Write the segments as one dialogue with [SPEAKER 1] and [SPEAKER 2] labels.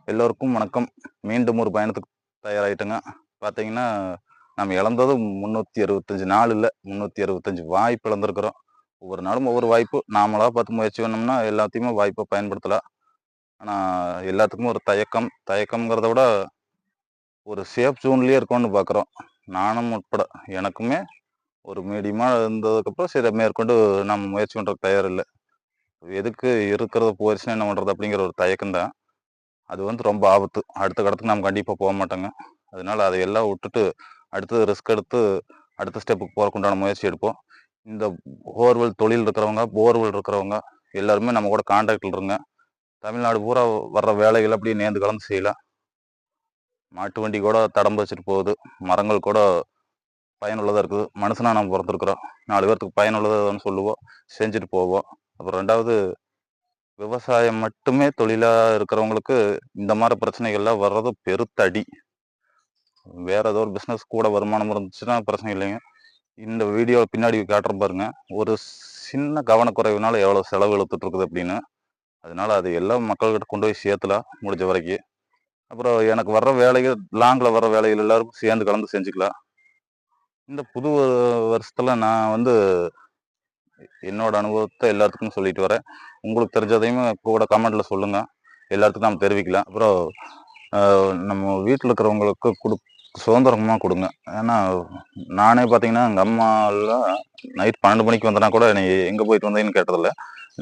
[SPEAKER 1] எல்லோருக்கும் வணக்கம். மீண்டும் ஒரு பயணத்துக்கு தயாராகிட்டேங்க. பார்த்தீங்கன்னா, நம்ம இழந்தது 365 நாள் இல்ல, 365 வாய்ப்பு இழந்திருக்கிறோம். ஒவ்வொரு நாளும் ஒவ்வொரு வாய்ப்பு. நாமளா பார்த்து முயற்சி பண்ணோம்னா, எல்லாத்தையுமே வாய்ப்பா பயன்படுத்தலாம். ஆனா, எல்லாத்துக்கும் ஒரு தயக்கம். தயக்கம்ங்கிறத விட, ஒரு சேஃப் ஜோன்லயே இருக்கோம்னு பார்க்குறோம். நானும் உட்பட. எனக்குமே ஒரு மீடியமா இருந்ததுக்கப்புறம், சரி மேற்கொண்டு நம்ம முயற்சி பண்றதுக்கு தயார் இல்ல. எதுக்கு இருக்கிறது போயிருச்சுன்னா என்ன பண்றது? அப்படிங்கிற ஒரு தயக்கம் தான். அது ரொம்ப ஆபத்து. அடுத்த கட்டத்துக்கு நம்ம கண்டிப்பா மாட்டோங்க. அதனால அதையெல்லாம் விட்டுட்டு, அடுத்தது ரிஸ்க் எடுத்து, அடுத்த ஸ்டெப்புக்கு போறதுக்கு உண்டான முயற்சி எடுப்போம். இந்த போர்வெல் தொழில் இருக்கிறவங்க, போர்வெல் இருக்கிறவங்க எல்லாருமே நம்ம கூட கான்டாக்ட்ல இருங்க. தமிழ்நாடு பூரா வர்ற வேலைகள அப்படியே நேர்ந்து கலந்து செய்யலாம். மாட்டு வண்டி கூட தடம் பதிச்சுட்டு போகுது. மரங்கள் கூட பயனுள்ளதா இருக்குது. மனுஷனா நம்ம பொறந்திருக்கிறோம். 4 பேத்துக்கு பயனுள்ளதா எதுன்னு சொல்லுவோம். செஞ்சுட்டு போவோம். அப்புறம் 2வது விவசாயம் மட்டுமே தொழிலா இருக்கிறவங்களுக்கு, இந்த மாரி பிரச்சனைகள்லாம் வர்றது பெருத்தடி. வேற ஏதோ ஒரு பிசினஸ் கூட வருமானம் இருந்துச்சுன்னா பிரச்சனை இல்லைங்க. இந்த வீடியோ பின்னாடி காட்டுறேன் பாருங்க. ஒரு சின்ன கவனக்குறைவுனால எவ்வளவு செலவு இழுத்துட்டு இருக்குது அப்படின்னு. அதனால அது எல்லாம் மக்கள்கிட்ட கொண்டு போய் சேர்த்தலாம் முடிஞ்ச வரைக்கும். அப்புறம் எனக்கு வர்ற வேலைகள் லாங்ல வர்ற வேலைகள் எல்லாரும் சேர்ந்து கலந்து செஞ்சுக்கலாம். இந்த புது வருஷத்துல நான் என்னோட அனுபவத்த எல்லாத்துக்கும் சொல்லிட்டு வரேன். உங்களுக்கு தெரிஞ்சதையும் கூட கமெண்ட்ல சொல்லுங்க. எல்லாத்துக்கும் நாம தெரிவிக்கலாம். அப்புறம் நம்ம வீட்ல இருக்கிறவங்களுக்கு சுதந்திரமா குடுங்க. ஏன்னா, நானே பார்த்தீங்கன்னா, எங்க அம்மாலாம் நைட் 12 மணிக்கு வந்தனா கூட என்னைய எங்க போயிட்டு வந்தேன்னு கேட்டதில்ல.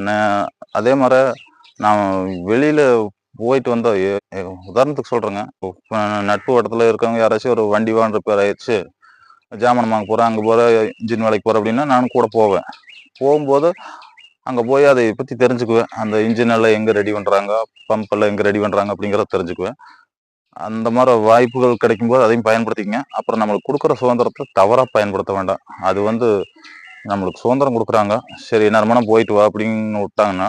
[SPEAKER 1] நான் அதே மாரி நான் வெளியில போயிட்டு வந்தா உதாரணத்துக்கு சொல்றேங்க. இப்ப நட்பு வட்டத்துல இருக்கவங்க யாராச்சும் ஒரு வண்டி ரிப்பேர் ஆயிருச்சு, ஜாமான் வாங்க போறேன், அங்க போறேன், இன்ஜின் வேலைக்கு போறேன் அப்படின்னா, நானும் கூட போவேன். போகும்போது அங்க போய் அதை பத்தி தெரிஞ்சுக்குவேன். அந்த இன்ஜின் எல்லாம் எங்க ரெடி பண்றாங்க, பம்ப் எல்லாம் எங்க ரெடி பண்றாங்க அப்படிங்கிறத தெரிஞ்சுக்குவேன். அந்த மாரி வாய்ப்புகள் கிடைக்கும்போது அதையும் பயன்படுத்திக்கங்க. அப்புறம் நம்மளுக்கு குடுக்குற சுதந்திரத்த தவறா பயன்படுத்த வேண்டாம். அது நம்மளுக்கு சுதந்திரம் குடுக்குறாங்க. சரி எந்நேரமானா போயிட்டு வா அப்படின்னு விட்டாங்கன்னா,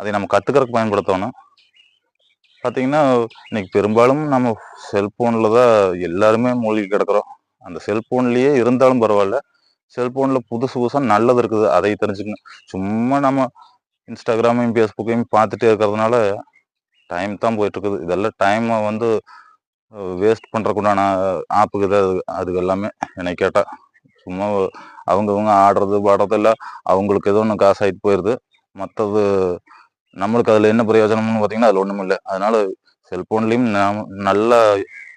[SPEAKER 1] அதை நம்ம கத்துக்கிறதுக்கு பயன்படுத்தணும். பார்த்தீங்கன்னா, இன்னைக்கு பெரும்பாலும் நம்ம செல்போன்ல தான் எல்லாருமே மூழ்கி கிடக்குறோம். அந்த செல்போன்லயே இருந்தாலும் பரவால்ல. செல்போன்ல புதுசு புதுசா நல்லது இருக்குது. அதை தெரிஞ்சுக்கங்க. சும்மா நம்ம இன்ஸ்டாகிராமையும், ஃபேஸ்புக்கையும் பார்த்துட்டே இருக்கிறதுனால டைம் தான் போயிட்டு இருக்குது. இதெல்லாம் டைம வேஸ்ட் பண்றதுக்கு உண்டான ஆப்புக்கு தான் அது எல்லாமே என்னை கேட்டா. சும்மா அவங்கவங்க ஆடுறது, பாடுறது எல்லாம் அவங்களுக்கு ஏதோ ஒண்ணு காசு ஆயிட்டு போயிருது. மத்தது நம்மளுக்கு அதுல என்ன பிரயோஜனம்னு பார்த்தீங்கன்னா, அதுல ஒண்ணும் இல்ல. அதனால செல்போன்லயும் நல்ல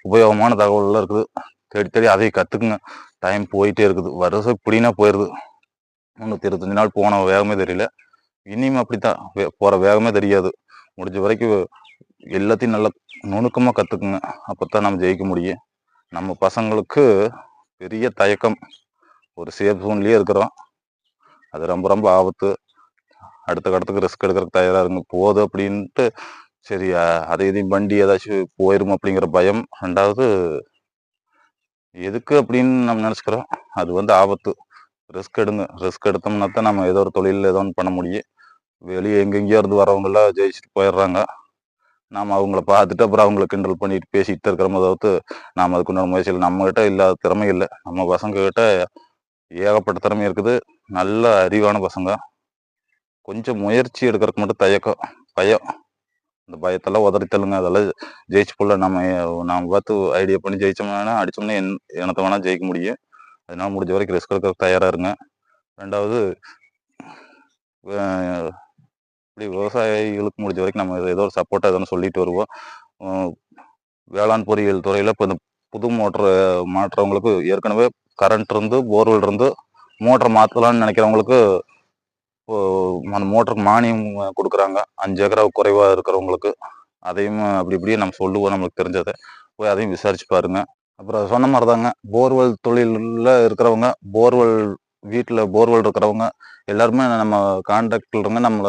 [SPEAKER 1] உபயோகமான தகவல்லாம் இருக்குது. தேடி தேடி அதையும் கத்துக்குங்க. டைம் போயிட்டே இருக்குது. வருஷம் இப்படின்னா போயிருது. 325 நாள் போன வேகமே தெரியல. இனிமே அப்படித்தான். போற வேகமே தெரியாது. முடிஞ்ச வரைக்கும் எல்லாத்தையும் நல்லா நுணுக்கமா கத்துக்குங்க. அப்பத்தான் நம்ம ஜெயிக்க முடியும். நம்ம பசங்களுக்கு பெரிய தயக்கம். ஒரு சேஃப் ஜோன்லயே இருக்கிறோம். அது ரொம்ப ரொம்ப ஆபத்து. அடுத்த கட்டத்துக்கு ரிஸ்க் எடுக்கிறதுக்கு தயாரா இருங்க. போகுது அப்படின்ட்டு சரி அதை இதையும் வண்டி ஏதாச்சும் போயிரும் அப்படிங்கிற பயம். 2வது எதுக்கு அப்படின்னு நம்ம நினைச்சுக்கிறோம். அது ஆபத்து. ரிஸ்க் எடுங்க. ரிஸ்க் எடுத்தோம்னா தான் நம்ம ஏதோ ஒரு தொழில் ஏதோ ஒன்று பண்ண முடியும். வெளியே எங்கெங்கேயோ இருந்து வரவங்கெல்லாம் ஜெயிச்சுட்டு போயிடுறாங்க. நாம அவங்கள பார்த்துட்டு அப்புறம் அவங்கள கிண்டல் பண்ணிட்டு பேசிட்டு இருக்கிறோமே தவிர்த்து, நாம அதுக்குண்டான முயற்சிகள் நம்மகிட்ட இல்லாத திறமை இல்ல. நம்ம பசங்க கிட்ட ஏகப்பட்ட திறமை இருக்குது. நல்ல அறிவான பசங்க. கொஞ்சம் முயற்சி எடுக்கிறதுக்கு மட்டும் தயக்கம், பயம். அந்த பயத்தெல்லாம் உதறி தள்ளுங்க. அதெல்லாம் ஜெயிச்சு போடலாம். நாம பார்த்து ஐடியா பண்ணி ஜெயிச்சோம்னா, அடிச்சோம்னா என்னத்த வேணா ஜெயிக்க முடியும். அதனால முடிஞ்ச வரைக்கும் ரிஸ்க் எடுக்கிறதுக்கு தயாரா இருங்க. 2வது அ இப்படி விவசாயிகளுக்கு முடிஞ்ச வரைக்கும் நம்ம ஏதோ ஒரு சப்போர்ட்டா ஏதோ ஒண்ணு சொல்லிட்டு வருவோம். ம் வேளாண் பொறியியல் துறையில இப்ப இந்த புது மோட்டர் மாட்டுறவங்களுக்கு ஏற்கனவே கரண்ட் இருந்து, போர்வெல் இருந்து மோட்டர் மாத்தலாம்னு நினைக்கிறவங்களுக்கு இப்போ அந்த மோட்டருக்கு மானியம் குடுக்குறாங்க. 5 ஏக்கரா குறைவா இருக்கிறவங்களுக்கு. அதையும் அப்படி இப்படியே நம்ம சொல்லுவோம் நம்மளுக்கு தெரிஞ்சத. போய் அதையும் விசாரிச்சு பாருங்க. அப்புறம் சொன்ன மாரி தாங்க. போர்வெல் தொழில்ல இருக்கிறவங்க, வீட்ல போர்வெல் இருக்கிறவங்க எல்லாருமே நம்ம கான்டாக்ட்ல இருங்க. நம்மள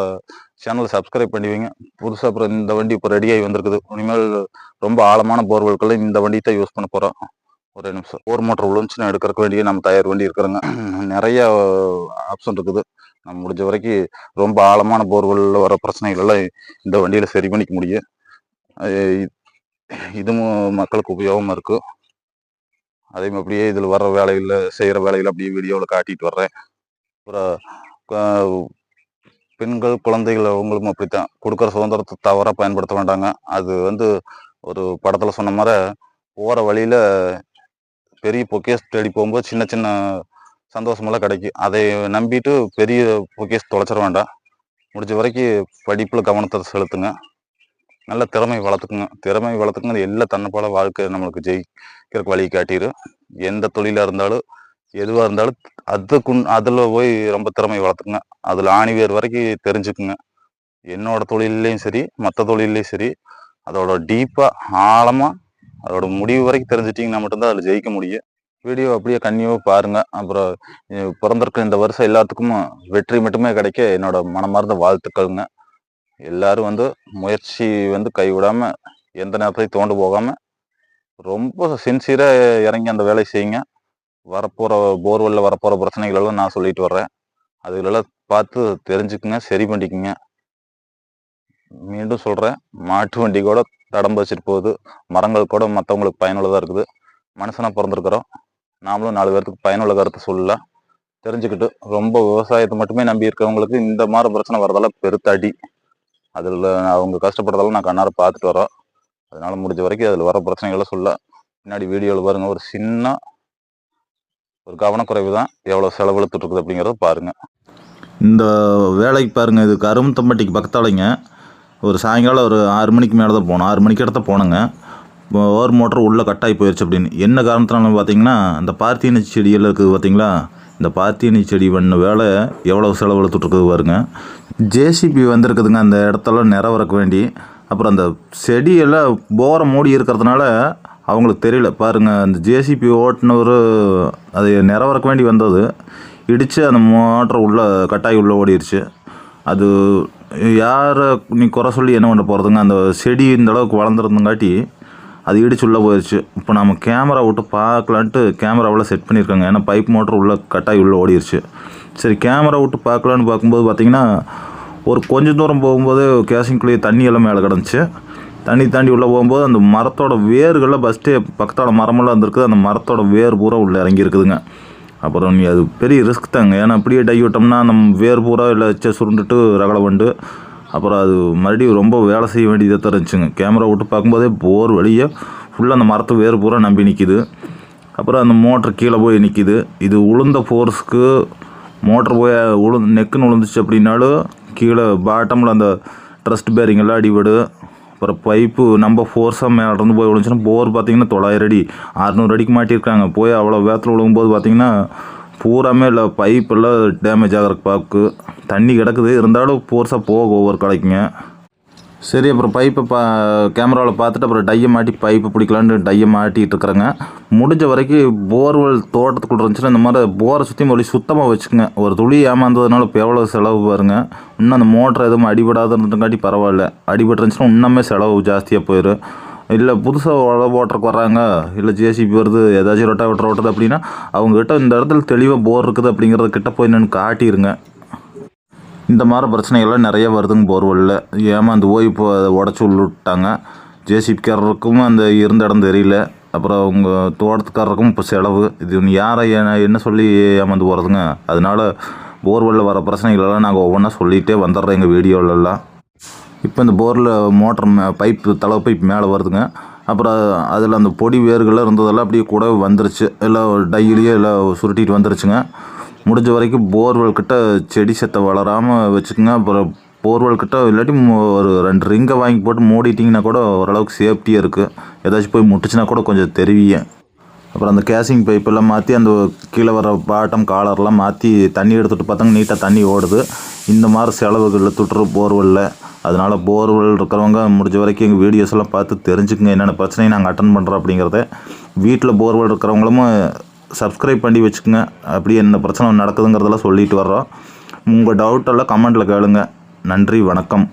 [SPEAKER 1] சேனல சப்ஸ்கிரைப் பண்ணி வைங்க. புதுசா அப்புறம் இந்த வண்டி இப்ப ரெடியாகி வந்திருக்குது. இனிமேல் ரொம்ப ஆழமான போர்வெல்கள்ல இந்த வண்டி தான் யூஸ் பண்ண போறோம். ஒரே நிமிஷம். போர் மோட்டர் விழுந்துச்சுன்னா எடுக்கறக்கு வேண்டிய நம்ம தயார் வண்டி இருக்கிறோங்க. நெறைய ஆப்ஷன் இருக்குது. நம்ம முடிஞ்ச வரைக்கும் ரொம்ப ஆழமான போர்வெல்ல வர பிரச்சனைகள் எல்லாம் இந்த வண்டியில சரி பண்ணிக்க முடியும். அ இதுவும் மக்களுக்கு உபயோகமா இருக்கும். அதையும் அப்படியே இதில் வர்ற வேலைகள்ல செய்கிற வேலைகளை அப்படியே வீடியோவில் காட்டிட்டு வர்றேன். அப்புறம் க பெண்கள், குழந்தைகள் அவங்களும் அப்படித்தான். கொடுக்குற சுதந்திரத்த தவறா பயன்படுத்த வேண்டாங்க. அது ஒரு படத்தில் சொன்ன மாதிரி போகிற வழியில் பெரிய பொக்கேஸ் தேடி போகும்போது சின்ன சின்ன சந்தோஷமெல்லாம் கிடைக்கும். அதை நம்பிட்டு பெரிய பொக்கேஸ் தொலைச்சிட வேண்டாம். முடிஞ்ச வரைக்கும் படிப்பில் கவனத்தை செலுத்துங்க. நல்ல திறமை வளர்த்துக்குங்க. எல்லாம் தன்னைப்போல வாழ்க்கை நம்மளுக்கு ஜெயிக்கிறதுக்கு வழி காட்டிடும். எந்த தொழிலாக இருந்தாலும் எதுவாக இருந்தாலும் அதில் போய் ரொம்ப திறமை வளர்த்துக்குங்க. அதில் ஆணிவேர் வரைக்கும் தெரிஞ்சுக்குங்க. என்னோட தொழிலையும் சரி, மற்ற தொழிலையும் சரி, அதோட டீப்பாக ஆழமாக அதோட முடிவு வரைக்கும் தெரிஞ்சிட்டிங்கன்னா மட்டும்தான் அதில் ஜெயிக்க முடியும். வீடியோ அப்படியே கன்னியூவாக பாருங்கள். அப்புறம் பிறந்திருக்க இந்த வருஷம் எல்லாத்துக்கும் வெற்றி மட்டுமே கிடைக்க என்னோட மனமார்ந்த வாழ்த்துக்கள்ங்க. எல்லாரும் முயற்சி கைவிடாமல் எந்த நேரத்தையும் தோண்டு போகாமல் ரொம்ப சின்சியராக இறங்கி அந்த வேலையை செய்யுங்க. வரப்போகிற போர்வெல்லில் வரப்போகிற பிரச்சனைகளெல்லாம் நான் சொல்லிட்டு வர்றேன். அதுகளெல்லாம் பார்த்து தெரிஞ்சுக்குங்க, சரி பண்ணிக்குங்க. மீண்டும் சொல்கிறேன், மாட்டு வண்டி கூட தடம் வச்சுட்டு போகுது, மரங்கள் கூட மற்றவங்களுக்கு பயனுள்ளதாக இருக்குது. மனுஷனாக பிறந்திருக்கிறோம், நாமளும் 4 பேர்த்துக்கு பயனுள்ள கருத்தை சொல்லலாம். தெரிஞ்சுக்கிட்டு ரொம்ப விவசாயத்தை மட்டுமே நம்பி இருக்கிறவங்களுக்கு இந்த மாதிரி பிரச்சனை வரதால பெருத்தடி. அதில் அவங்க கஷ்டப்படுறதெல்லாம் நான் கண்ணார பார்த்துட்டு வரோம். அதனால முடிஞ்ச வரைக்கும் அதில் வர பிரச்சனைகளை சொல்ல பின்னாடி வீடியோவில் பாருங்கள். ஒரு சின்ன ஒரு கவனக்குறைவு தான் எவ்வளோ செலவழுத்துட்டு இருக்குது அப்படிங்கிறத பாருங்கள்.
[SPEAKER 2] இந்த வேலைக்கு பாருங்கள், இது கரும்பத்தம்பட்டிக்கு பக்கத்தாலைங்க. ஒரு சாயங்காலம் ஒரு 6 மணிக்கு மேலே தான் போனோம். 6 மணிக்கு இடத்த போனோங்க. ஓர் மோட்டர் உள்ளே கட்டாகி போயிடுச்சு. அப்படின்னு என்ன காரணத்தினால பார்த்தீங்கன்னா, இந்த பார்த்தியனை செடியெல்லாம் இருக்குது பார்த்தீங்களா, இந்த பார்த்தியனை செடி பண்ண வேலை எவ்வளோ செலவழுத்துட்ருக்குது பாருங்க. ஜேசிபி வந்திருக்குதுங்க அந்த இடத்தெல்லாம் நிறவறக்க வேண்டி. அப்புறம் அந்த செடியெல்லாம் போரை மூடி இருக்கிறதுனால அவங்களுக்கு தெரியல பாருங்கள். அந்த ஜேசிபி ஓட்டினவர் அது நிறவறக்க வேண்டி வந்தது, இடித்து அந்த மோட்டரை உள்ளே கட்டாயி உள்ளே ஓடிடுச்சு. அது யாரை நீ குறை சொல்லி என்ன பண்ண போகிறதுங்க, அந்த செடி இந்த அளவுக்கு வளர்ந்துருந்தங்காட்டி அது இடிச்சு உள்ளே போயிடுச்சு. இப்போ நம்ம கேமரா விட்டு பார்க்கலான்ட்டு கேமராவில் செட் பண்ணியிருக்காங்க. ஏன்னா பைப் மோட்டர் உள்ளே கட்டாயி உள்ளே ஓடிடுச்சு. சரி கேமரா விட்டு பார்க்கலான்னு பார்க்கும்போது பார்த்திங்கன்னா, ஒரு கொஞ்சம் தூரம் போகும்போது கேசிங்குள்ளேயே தண்ணி எல்லாம் மேலே கிடந்துச்சு. தண்ணி தாண்டி உள்ளே போகும்போது அந்த மரத்தோட வேர்களில் ஃபஸ்ட்டே பக்கத்தோட மரமெல்லாம் இருந்திருக்குது. அந்த மரத்தோட வேர் பூரா உள்ளே இறங்கியிருக்குதுங்க. அப்புறம் நீ அது பெரிய ரிஸ்க் தாங்க. ஏன்னா அப்படியே டை விட்டோம்னா நம்ம வேர் பூரா இல்லை வச்சு சுருண்டுட்டு ரகலை வண்டு அப்புறம் அது மறுபடியும் ரொம்ப வேலை செய்ய வேண்டியதாக தெரிஞ்சுங்க. கேமரா விட்டு பார்க்கும்போதே போர் வழியே ஃபுல்லாக அந்த மரத்து வேர் பூரா நம்பி நிற்கிது. அப்புறம் அந்த மோட்ரு கீழே போய் நிற்கிது. இது உளுந்த ஃபோர்ஸுக்கு மோட்ரு போய் நெக்குன்னு விழுந்துச்சு அப்படின்னாலும் கீழே பாட்டமில் அந்த ட்ரஸ்ட் பேரிங்கெல்லாம் அடிபடு. அப்புறம் பைப்பு நம்ம ஃபோர்ஸாக மேலே இருந்து போய் விழுந்துச்சுன்னா போர் பார்த்திங்கன்னா 900 அடி 600 அடிக்கு மாட்டியிருக்காங்க. போய் அவ்வளோ வேத்தில் விழுகும்போது பார்த்திங்கன்னா பூராமே இல்லை பைப்பெல்லாம் டேமேஜ் ஆகிறதுக்கு பார்க்கு. தண்ணி கிடக்குது, இருந்தாலும் ஃபோர்ஸாக போகும் ஒவ்வொரு கலைக்குங்க. சரி அப்புறம் பைப்பை கேமராவில் பார்த்துட்டு அப்புறம் டையை மாட்டி பைப்பை பிடிக்கலான்னு டையை மாட்டிகிட்டு இருக்கிறேங்க. முடிஞ்ச வரைக்கும் போர்வெல் தோட்டத்துக்குள்ள இருந்துச்சுன்னா இந்த மாதிரி போரை சுற்றி மறுபடியும் சுத்தமாக வச்சுக்கோங்க. ஒரு துளி ஏமாந்ததுனால இப்போ எவ்வளோ செலவு பாருங்கள். இன்னும் அந்த மோட்டர் எதுவும் அடிபடாத இருந்துங்காட்டி பரவாயில்ல, அடிபட்டு இருந்துச்சுன்னா இன்னுமே செலவு ஜாஸ்தியாக போயிடும். இல்லை புதுசாக ஓட்டருக்கு வர்றாங்க, இல்லை ஜேசிபி வருது, ஏதாச்சும் ரொட்டாவேட்டர் ஓட்டுறது அப்படின்னா அவங்ககிட்ட இந்த இடத்துல தெளிவாக போர் இருக்குது அப்படிங்கிறத கிட்ட போய் நின்று காட்டிடுங்க. இந்த மாதிரி பிரச்சனைகள்லாம் நிறைய வருதுங்க போர்வெல்லில். ஏமாந்து போய் இப்போ அதை உடச்சி விட்டாங்க. ஜேசிபிக்காரருக்கும் அந்த இருந்த இடம் தெரியல, அப்புறம் அவங்க தோட்டத்துக்காரருக்கும் இப்போ செலவு. இது யாரை என்ன சொல்லி ஏமாந்து போகிறதுங்க. அதனால போர்வெல்லில் வர பிரச்சனைகளெல்லாம் நாங்கள் ஒவ்வொன்றா சொல்லிகிட்டே வந்துடுறோம் எங்கள் வீடியோவிலலாம். இப்போ இந்த போரில் மோட்டர் பைப்பு தலை பைப் மேலே வருதுங்க. அப்புறம் அதில் அந்த பொடி வேர்கள்லாம் இருந்ததெல்லாம் அப்படியே கூட வந்துருச்சு. எல்லாம் டையிலேயே எல்லாம் சுருட்டிட்டு வந்துருச்சுங்க. முடிஞ்ச வரைக்கும் போர்வெல் கிட்ட செடி செத்தை வளராமல் வச்சுக்கோங்க. அப்புறம் போர்வெல் கிட்ட இல்லாட்டி ஒரு 2 ரிங்கை வாங்கி போட்டு மூடிட்டிங்கன்னா கூட ஓரளவுக்கு சேஃப்டியாக இருக்குது. ஏதாச்சும் போய் முட்டுச்சுன்னா கூட கொஞ்சம் தெரிவிங்க. அப்புறம் அந்த கேசிங் பைப்பெல்லாம் மாற்றி அந்த கீழே வர பாட்டம் காலர்லாம் மாற்றி தண்ணி எடுத்துகிட்டு பார்த்தாங்க நீட்டாக தண்ணி ஓடுது. இந்த மாதிரி செலவுகளில் துட்டுரு போர்வெல்லில். அதனால் போர்வெல் இருக்கிறவங்க முடிஞ்ச வரைக்கும் எங்கள் வீடியோஸ் எல்லாம் பார்த்து தெரிஞ்சுக்குங்க என்னென்ன பிரச்சனையை நாங்கள் அட்டன் பண்ணுறோம் அப்படிங்கிறத. வீட்டில் போர்வெல் இருக்கிறவங்களும் சப்ஸ்கிரைப் பண்ணி வச்சுக்கோங்க. அப்படியே என்ன பிரச்சனை நடக்குதுங்கிறதெல்லாம் சொல்லிட்டு வர்றோம். உங்கள் டவுட்டெல்லாம் கமெண்ட்டில் கேளுங்க. நன்றி, வணக்கம்.